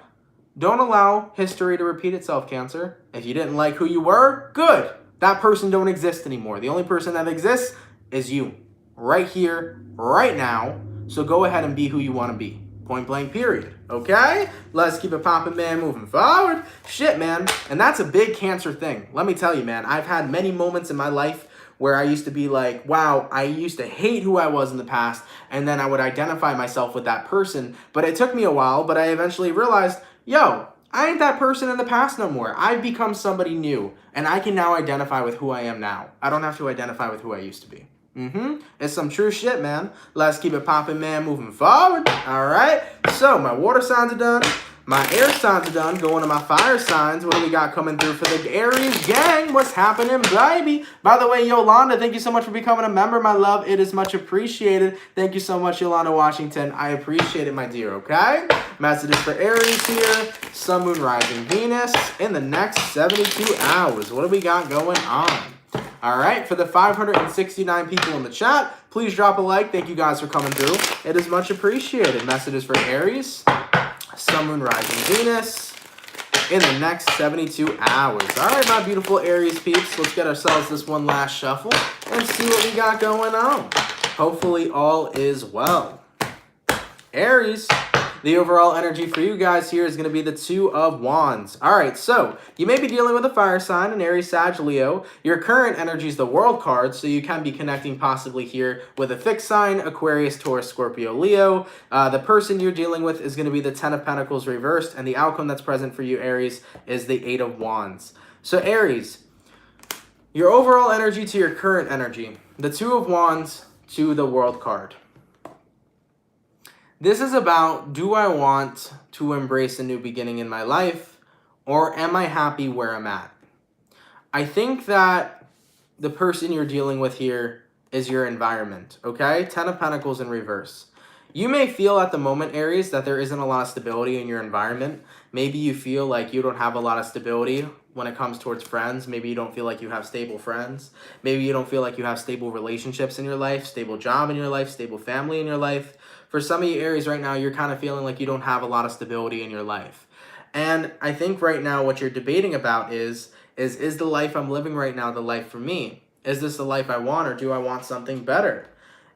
don't allow history to repeat itself, Cancer. If you didn't like who you were, good. That person don't exist anymore. The only person that exists is you. Right here, right now. So go ahead and be who you want to be. Point blank, period. Okay? Let's keep it poppin', man, moving forward. Shit, man. And that's a big Cancer thing. Let me tell you, man. I've had many moments in my life where I used to be like, wow, I used to hate who I was in the past, and then I would identify myself with that person. But it took me a while, but I eventually realized, yo, I ain't that person in the past no more. I've become somebody new, and I can now identify with who I am now. I don't have to identify with who I used to be. It's some true shit, man. Let's keep it poppin', man, moving forward. All right. So my water signs are done. My air signs are done. Going to my fire signs. What do we got coming through for the Aries gang? What's happening, baby? By the way, Yolanda, thank you so much for becoming a member, my love. It is much appreciated. Thank you so much, Yolanda Washington. I appreciate it, my dear, okay? Messages for Aries here. Sun, Moon, Rising, Venus in the next 72 hours. What do we got going on? All right, for the 569 people in the chat, please drop a like. Thank you guys for coming through. It is much appreciated. Messages for Aries, Sun, Moon, Rising, Venus in the next 72 hours. All right, my beautiful Aries peeps, let's get ourselves this one last shuffle and see what we got going on. Hopefully all is well. Aries, the overall energy for you guys here is going to be the Two of Wands. All right, so you may be dealing with a fire sign, an Aries, Sag, Leo. Your current energy is the World card, so you can be connecting possibly here with a fixed sign, Aquarius, Taurus, Scorpio, Leo. The person you're dealing with is going to be the Ten of Pentacles reversed, and the outcome that's present for you, Aries, is the Eight of Wands. So Aries, your overall energy to your current energy, the Two of Wands to the World card. This is about, do I want to embrace a new beginning in my life, or am I happy where I'm at? I think that the person you're dealing with here is your environment, okay? Ten of Pentacles in reverse. You may feel at the moment, Aries, that there isn't a lot of stability in your environment. Maybe you feel like you don't have a lot of stability when it comes towards friends. Maybe you don't feel like you have stable friends. Maybe you don't feel like you have stable relationships in your life, stable job in your life, stable family in your life. For some of you Aries right now, you're kind of feeling like you don't have a lot of stability in your life. And I think right now what you're debating about is the life I'm living right now the life for me? Is this the life I want, or do I want something better?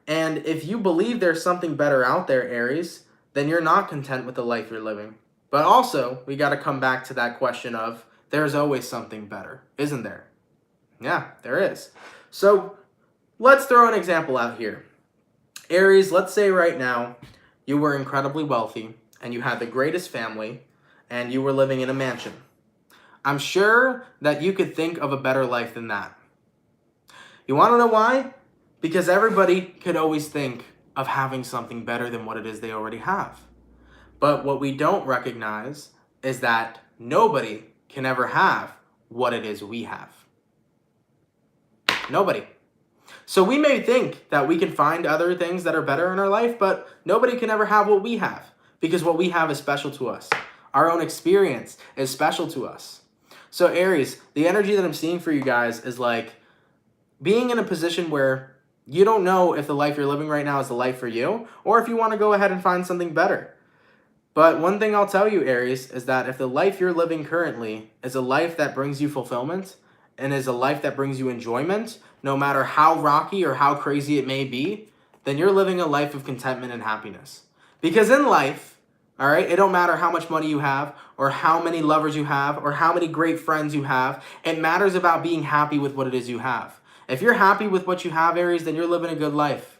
And if you believe there's something better out there, Aries, then you're not content with the life you're living. But also, we got to come back to that question of, there's always something better, isn't there? Yeah, there is. So let's throw an example out here. Aries, let's say right now you were incredibly wealthy and you had the greatest family and you were living in a mansion. I'm sure that you could think of a better life than that. You want to know why? Because everybody could always think of having something better than what it is they already have. But what we don't recognize is that nobody can ever have what it is we have. Nobody. So we may think that we can find other things that are better in our life, but nobody can ever have what we have, because what we have is special to us. Our own experience is special to us. So Aries, the energy that I'm seeing for you guys is like being in a position where you don't know if the life you're living right now is the life for you, or if you want to go ahead and find something better. But one thing I'll tell you, Aries, is that if the life you're living currently is a life that brings you fulfillment and is a life that brings you enjoyment, no matter how rocky or how crazy it may be, then you're living a life of contentment and happiness. Because in life, all right, it don't matter how much money you have or how many lovers you have or how many great friends you have. It matters about being happy with what it is you have. If you're happy with what you have, Aries, then you're living a good life.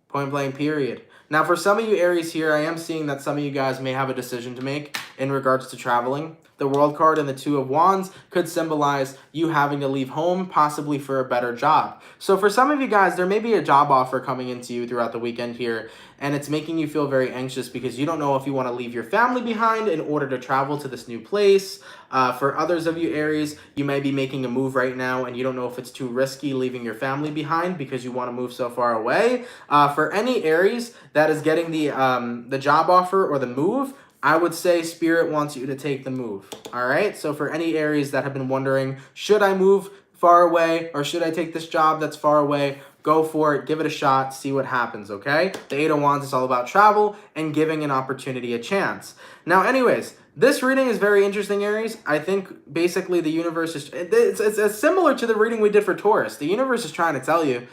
Point blank, period. Now, for some of you Aries here, I am seeing that some of you guys may have a decision to make in regards to traveling. The World card and the Two of Wands could symbolize you having to leave home, possibly for a better job. So for some of you guys, there may be a job offer coming into you throughout the weekend here, and it's making you feel very anxious because you don't know if you want to leave your family behind in order to travel to this new place. For others of you Aries, you may be making a move right now and you don't know if it's too risky leaving your family behind because you want to move so far away. For any Aries that is getting the job offer or the move, I would say Spirit wants you to take the move, all right? So for any Aries that have been wondering, should I move far away or should I take this job that's far away? Go for it, give it a shot, see what happens, okay? The Eight of Wands is all about travel and giving an opportunity a chance. Now, anyways, this reading is very interesting, Aries. I think basically the universe is, it's similar to the reading we did for Taurus. The universe is trying to tell you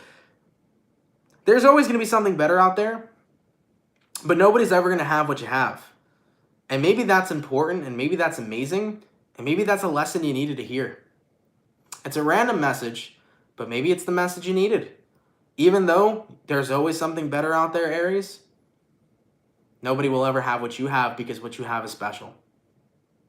there's always going to be something better out there, but nobody's ever going to have what you have. And maybe that's important, and maybe that's amazing, and maybe that's a lesson you needed to hear. It's a random message, but maybe it's the message you needed. Even though there's always something better out there, Aries, nobody will ever have what you have because what you have is special.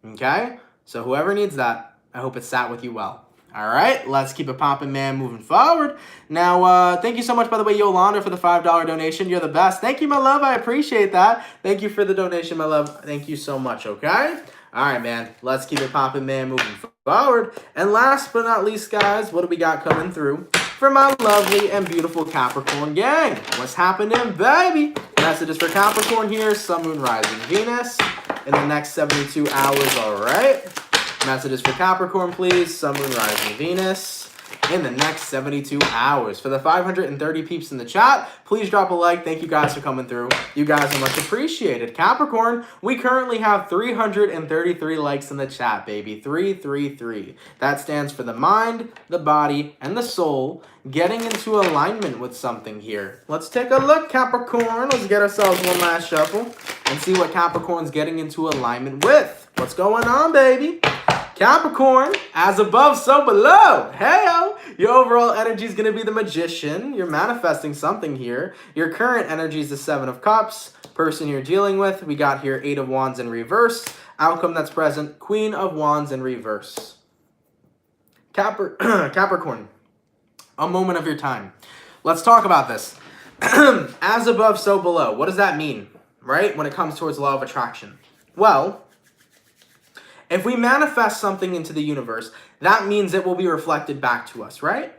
Okay? So whoever needs that, I hope it sat with you well. All right, let's keep it popping, man, moving forward. Now, thank you so much, by the way, Yolanda, for the $5 donation. You're the best. Thank you, my love. I appreciate that. Thank you for the donation, my love. Thank you so much, okay? All right, man, let's keep it popping, man, moving forward. And last but not least, guys, what do we got coming through for my lovely and beautiful Capricorn gang? What's happening, baby? Messages for Capricorn here, Sun, Moon, Rising, Venus in the next 72 hours, all right? Messages for Capricorn, please. Sun, Moon, Rising, Venus in the next 72 hours. For the 530 peeps in the chat, please drop a like. Thank you guys for coming through. You guys are much appreciated. Capricorn, we currently have 333 likes in the chat, baby. 333. That stands for the mind, the body, and the soul getting into alignment with something here. Let's take a look, Capricorn. Let's get ourselves one last shuffle and see what Capricorn's getting into alignment with. What's going on, baby? Capricorn, as above, so below. Hey-o! Your overall energy is going to be the Magician. You're manifesting something here. Your current energy is the Seven of Cups. Person you're dealing with, we got here Eight of Wands in reverse. Outcome that's present, Queen of Wands in reverse. Capricorn, a moment of your time. Let's talk about this. As above, so below. What does that mean, right, when it comes towards law of attraction? Well, if we manifest something into the universe, that means it will be reflected back to us, right?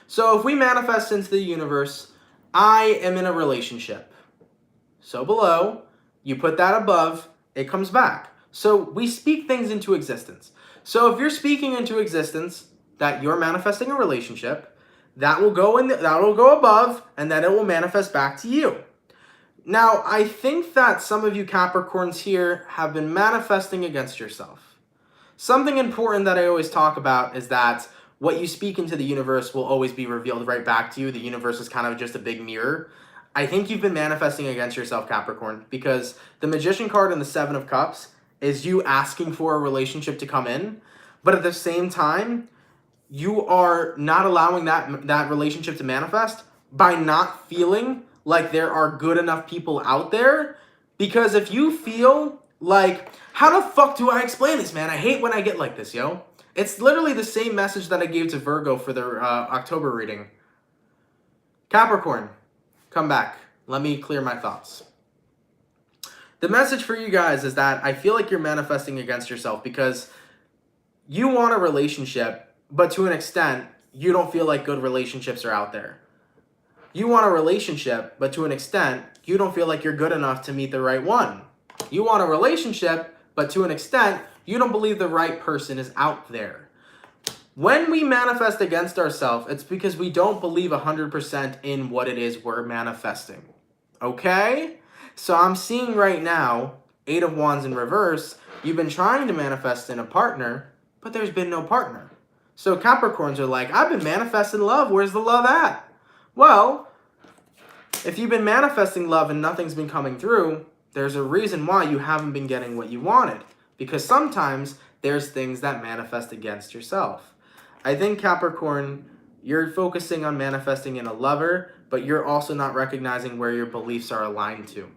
So if we manifest into the universe, I am in a relationship. So below, you put that above, it comes back. So we speak things into existence. So if you're speaking into existence that you're manifesting a relationship, that will go above, and then it will manifest back to you. Now, I think that some of you Capricorns here have been manifesting against yourself. Something important that I always talk about is that what you speak into the universe will always be revealed right back to you. The universe is kind of just a big mirror. I think you've been manifesting against yourself, Capricorn, because the Magician card and the Seven of Cups is you asking for a relationship to come in, but at the same time, you are not allowing that relationship to manifest by not feeling like there are good enough people out there. Because if you feel like, how the fuck do I explain this, man? I hate when I get like this, yo. It's literally the same message that I gave to Virgo for their October reading. Capricorn, come back. Let me clear my thoughts. The message for you guys is that I feel like you're manifesting against yourself because you want a relationship, but to an extent, you don't feel like good relationships are out there. You want a relationship, but to an extent, you don't feel like you're good enough to meet the right one. You want a relationship, but to an extent, you don't believe the right person is out there. When we manifest against ourselves, it's because we don't believe 100% in what it is we're manifesting. Okay? So I'm seeing right now, Eight of Wands in reverse, you've been trying to manifest in a partner, but there's been no partner. So Capricorns are like, I've been manifesting love, where's the love at? Well, if you've been manifesting love and nothing's been coming through, there's a reason why you haven't been getting what you wanted. Because sometimes there's things that manifest against yourself. I think, Capricorn, you're focusing on manifesting in a lover, but you're also not recognizing where your beliefs are aligned to.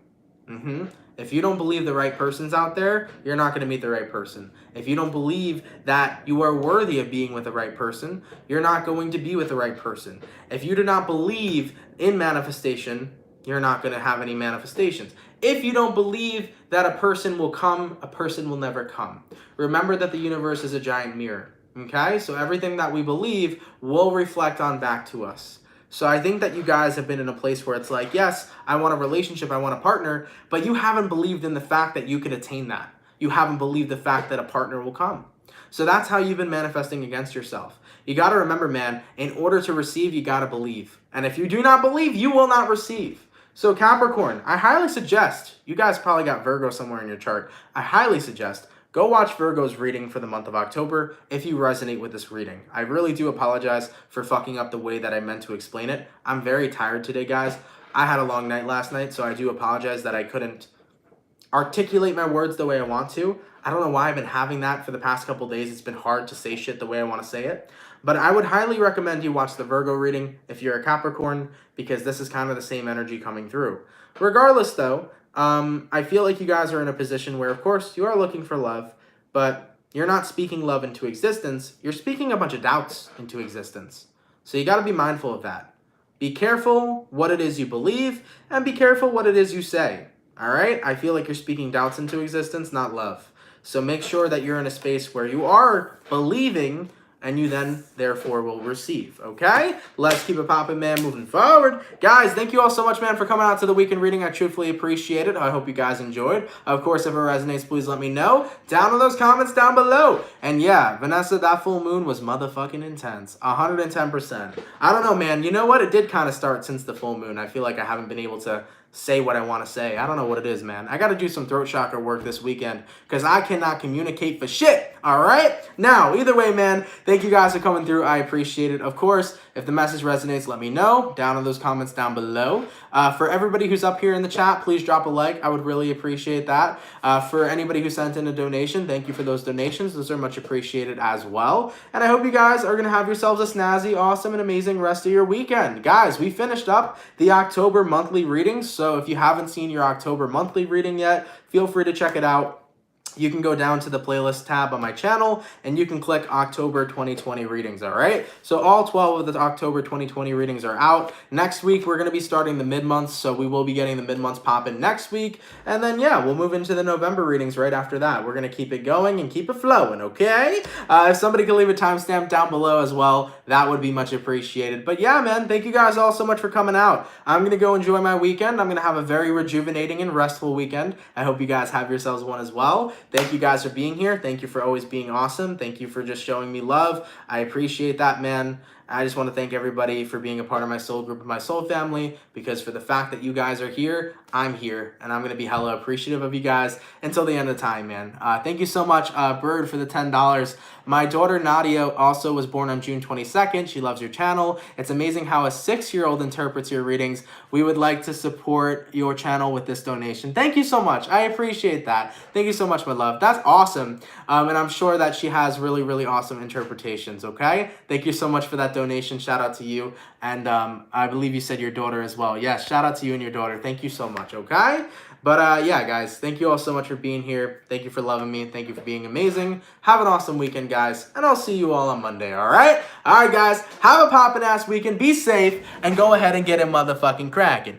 If you don't believe the right person's out there, you're not going to meet the right person. If you don't believe that you are worthy of being with the right person, you're not going to be with the right person. If you do not believe in manifestation, you're not going to have any manifestations. If you don't believe that a person will come, a person will never come. Remember that the universe is a giant mirror, okay? So everything that we believe will reflect on back to us. So I think that you guys have been in a place where it's like, yes, I want a relationship, I want a partner, but you haven't believed in the fact that you could attain that. You haven't believed the fact that a partner will come. So that's how you've been manifesting against yourself. You got to remember, man, in order to receive, you got to believe. And if you do not believe, you will not receive. So Capricorn, I highly suggest, you guys probably got Virgo somewhere in your chart. I highly suggest go watch Virgo's reading for the month of October if you resonate with this reading. I really do apologize for fucking up the way that I meant to explain it. I'm very tired today, guys. I had a long night last night, so I do apologize that I couldn't articulate my words the way I want to. I don't know why I've been having that for the past couple days. It's been hard to say shit the way I want to say it. But I would highly recommend you watch the Virgo reading if you're a Capricorn, because this is kind of the same energy coming through. Regardless, though, I feel like you guys are in a position where, of course, you are looking for love, but you're not speaking love into existence. You're speaking a bunch of doubts into existence. So you got to be mindful of that. Be careful what it is you believe, and be careful what it is you say. All right? I feel like you're speaking doubts into existence, not love. So make sure that you're in a space where you are believing and you then, therefore, will receive, okay? Let's keep it popping, man, moving forward. Guys, thank you all so much, man, for coming out to the weekend reading. I truthfully appreciate it. I hope you guys enjoyed. Of course, if it resonates, please let me know down in those comments down below. And yeah, Vanessa, that full moon was motherfucking intense. 110%. I don't know, man. You know what? It did kind of start since the full moon. I feel like I haven't been able to say what I want to say. I don't know what it is, man. I got to do some throat chakra work this weekend because I cannot communicate for shit. All right? Now, either way, man, thank you guys for coming through. I appreciate it. Of course, if the message resonates, let me know down in those comments down below. For everybody who's up here in the chat, please drop a like. I would really appreciate that. For anybody who sent in a donation, thank you for those donations. Those are much appreciated as well. And I hope you guys are going to have yourselves a snazzy, awesome, and amazing rest of your weekend. Guys, we finished up the October monthly readings. So if you haven't seen your October monthly reading yet, feel free to check it out. You can go down to the playlist tab on my channel and you can click October 2020 readings, all right? So all 12 of the October 2020 readings are out. Next week, we're going to be starting the mid-months, so we will be getting the mid-months popping next week. And then, yeah, we'll move into the November readings right after that. We're going to keep it going and keep it flowing, okay? If somebody could leave a timestamp down below as well, that would be much appreciated. But yeah, man, thank you guys all so much for coming out. I'm going to go enjoy my weekend. I'm going to have a very rejuvenating and restful weekend. I hope you guys have yourselves one as well. Thank you guys for being here. Thank you for always being awesome. Thank you for just showing me love. I appreciate that, man. I just want to thank everybody for being a part of my soul group and my soul family, because for the fact that you guys are here, I'm here, and I'm going to be hella appreciative of you guys until the end of time, man. Thank you so much, Bird, for the $10. My daughter, Nadia, also was born on June 22nd. She loves your channel. It's amazing how a 6-year-old interprets your readings. We would like to support your channel with this donation. Thank you so much. I appreciate that. Thank you so much, my love. That's awesome. And I'm sure that she has really, really awesome interpretations, okay? Thank you so much for that donation. Shout out to you. And I believe you said your daughter as well. Yes, shout out to you and your daughter. Thank you so much, okay? But yeah, guys, thank you all so much for being here. Thank you for loving me. Thank you for being amazing. Have an awesome weekend, guys. And I'll see you all on Monday, all right? All right, guys, have a poppin' ass weekend. Be safe and go ahead and get it motherfucking cracking.